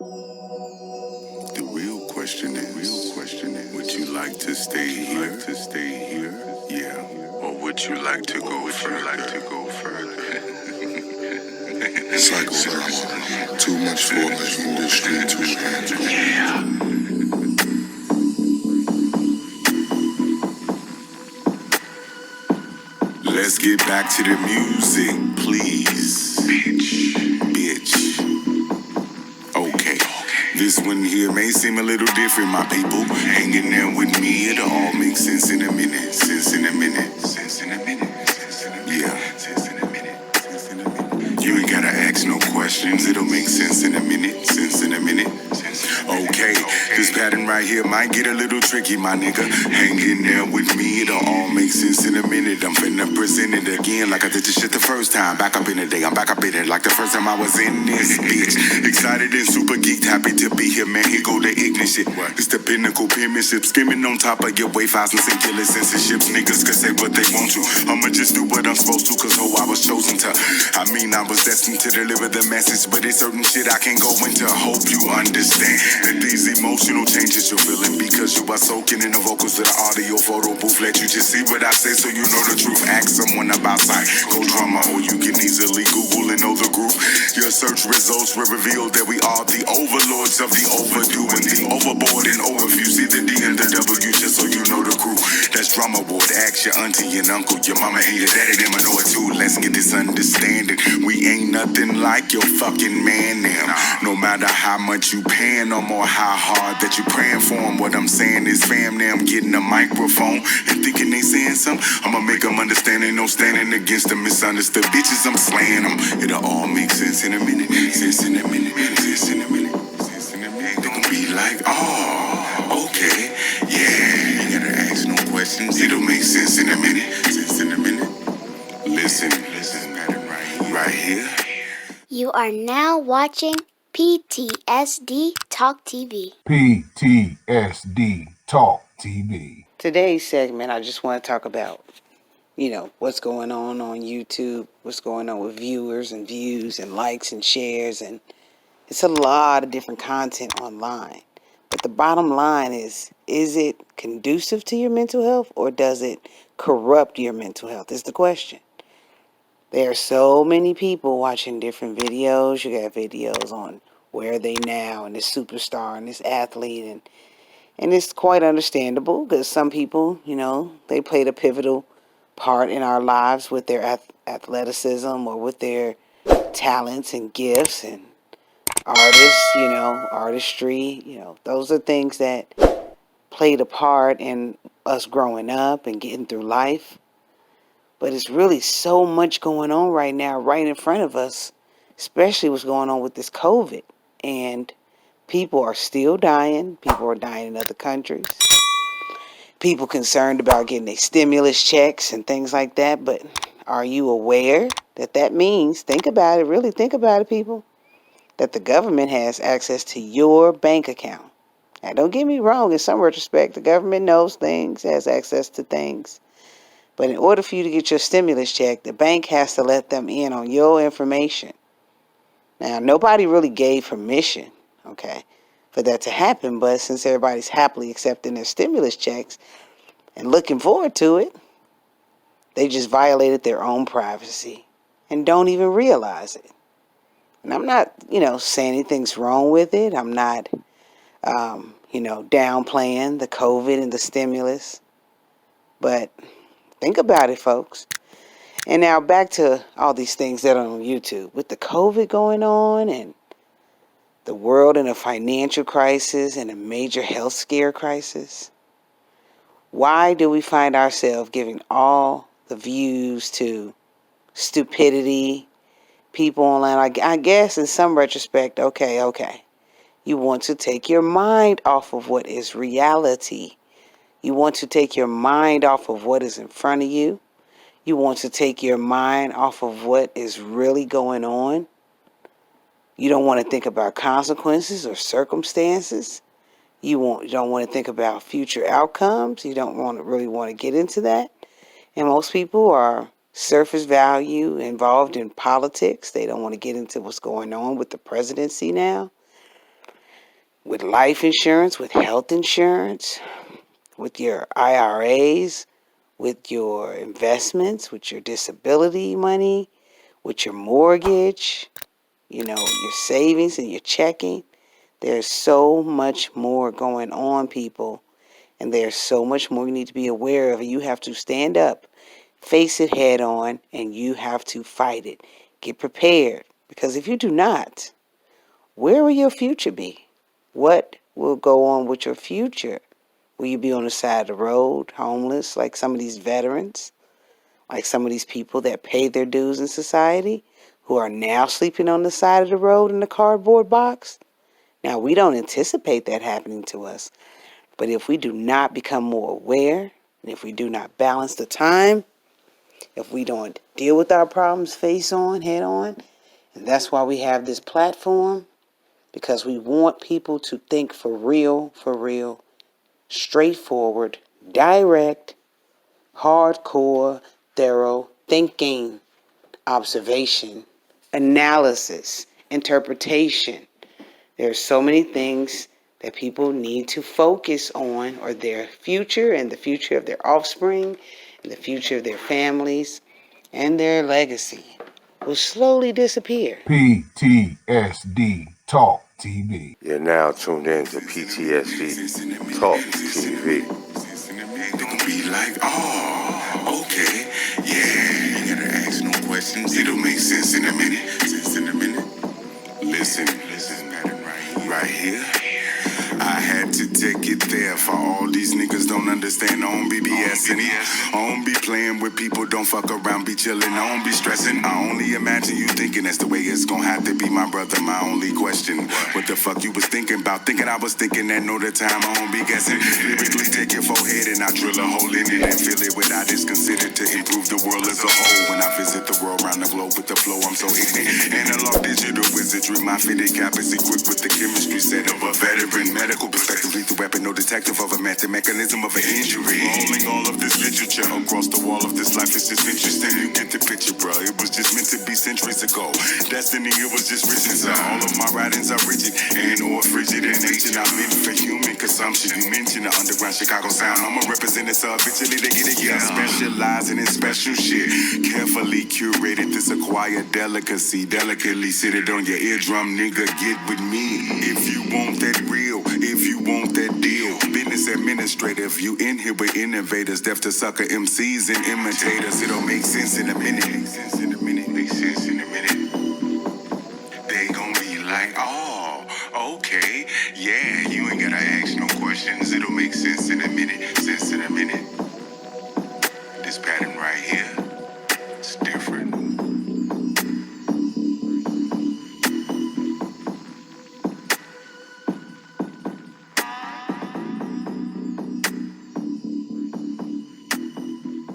The real question is, would you like to stay here? Yeah. Or would you like to go further? Psychodrama. Too much foreplay, industry, too magical. Yeah. Let's get back to the music, please. Bitch. Okay. This one here may seem a little different, my people. Hanging there with me, it'll all make sense in a minute. Yeah. You ain't gotta ask no questions, it'll make sense in a minute. Okay, this pattern right here might get a little tricky, my nigga. Hang in there with me, it'll all make sense in a minute. I'm finna present it again like I did this shit the first time. Back up in the day, I'm back up in it like the first time I was in this bitch. Excited and super geeked, happy to be here, man. Here go the ignition. It's the pinnacle penmanship, skimming on top of your wave files and singular censorships. Niggas can say what they want to. I'ma just do what I'm supposed to, cause ho, I was chosen to. I mean, I was destined to deliver the message, but it's certain shit I can't go into. Hope you understand that these emotional changes you're feeling because you are soaking in the vocals of the audio photo booth. Let you just see what I say so you know the truth. Ask someone about Psychodrama, or you can easily Google and know the group. Your search results will reveal that we are the overlords of the overdue and the overboard and overview. See the D and the W just so you know the crew. That's drama ward. Ask your auntie and uncle, your mama and your daddy, them I know it too. Let's get this understanding. We ain't nothing like your fucking man now. No matter how much you paying them or how hard that you praying for them. What I'm saying is, fam, now I'm getting a microphone and thinking they saying something. I'ma make them understand, ain't no standing against the misunderstood bitches. I'm slaying them. It'll all make sense in a minute. They gon' be like, oh, okay, yeah. You gotta ask no questions. It'll make sense in a minute. Listen, right here. You are now watching PTSD Talk TV. PTSD Talk TV. Today's segment, I just want to talk about, what's going on YouTube, what's going on with viewers and views and likes and shares. And it's a lot of different content online. But the bottom line is it conducive to your mental health or does it corrupt your mental health is the question. There are so many people watching different videos. You got videos on where are they now and this superstar and this athlete. And it's quite understandable because some people, they played a pivotal part in our lives with their athleticism or with their talents and gifts and artists, artistry. Those are things that played a part in us growing up and getting through life. But it's really so much going on right now, right in front of us, especially what's going on with this COVID. And people are still dying. People are dying in other countries. People concerned about getting their stimulus checks and things like that. But are you aware that means, think about it, really think about it, people, that the government has access to your bank account? Now, don't get me wrong, in some retrospect, the government knows things, has access to things. But in order for you to get your stimulus check, the bank has to let them in on your information. Now, nobody really gave permission, for that to happen. But since everybody's happily accepting their stimulus checks and looking forward to it, they just violated their own privacy and don't even realize it. And I'm not, saying anything's wrong with it. I'm not, downplaying the COVID and the stimulus. But think about it, folks. And now back to all these things that are on YouTube. With the COVID going on and the world in a financial crisis and a major health scare crisis, why do we find ourselves giving all the views to stupidity, people online? I guess in some retrospect, okay. You want to take your mind off of what is reality. You want to take your mind off of what is in front of you. You want to take your mind off of what is really going on. You don't want to think about consequences or circumstances. You don't want to think about future outcomes. You don't really want to get into that. And most people are surface value involved in politics. They don't want to get into what's going on with the presidency now. with life insurance, with health insurance, with your IRAs, with your investments, with your disability money, with your mortgage, your savings and your checking. There's so much more going on, people, and there's so much more you need to be aware of, and you have to stand up, face it head on, and you have to fight it. Get prepared, because if you do not, where will your future be? What will go on with your future? Will you be on the side of the road, homeless, like some of these veterans, like some of these people that pay their dues in society, who are now sleeping on the side of the road in a cardboard box? Now, we don't anticipate that happening to us, but if we do not become more aware, and if we do not balance the time, if we don't deal with our problems head on, and that's why we have this platform, because we want people to think for real, straightforward, direct, hardcore, thorough thinking, observation, analysis, interpretation. There's so many things that people need to focus on, or their future and the future of their offspring and the future of their families and their legacy will slowly disappear. PTSD Talk TV. You're now tuned in to PTSD Talk TV. They gon' be like, oh, okay, yeah. You gotta ask no questions. It'll make sense in a minute. Listen, right here. I had to take it there for all these niggas don't understand. I don't be BSing. I don't be playing with people, don't fuck around, be chilling. I don't be stressing. I only imagine you thinking that's the way it's gonna have to be, my brother. My only question, what the fuck you was thinking about? Thinking I was thinking that no the time I don't be guessing. Lyrically take your forehead and I drill a hole in it and fill it with what is considered to improve the world as a whole. When I visit the world around the globe with the flow, I'm so ignorant. Analog digital wizardry, my fitted cap is equipped with the chemistry set of a veteran. Medical perspective, lethal weapon, no detective of a method, mechanism of an injury. Rolling all of this literature across the wall of this life is just interesting. You get the picture, bro. It was just meant to be centuries ago. Destiny, it was just written. So all of my writings are rigid and or frigid in nature. I'm meant for human consumption. You mentioned the underground Chicago sound. I'm a representative, so eventually they get it. Yeah, specializing in special shit. Carefully curated this acquired delicacy. Delicately sit it on your eardrum, nigga. Get with me. If you want that real, if you want that deal. Business administrative, you in here with innovators, deaf to sucker MCs and imitators. It'll make sense in a minute. Make sense in a minute. Make sense in a minute. They gon' be like, oh, okay, yeah. You ain't gotta ask no questions. It'll make sense in a minute. Sense in a minute.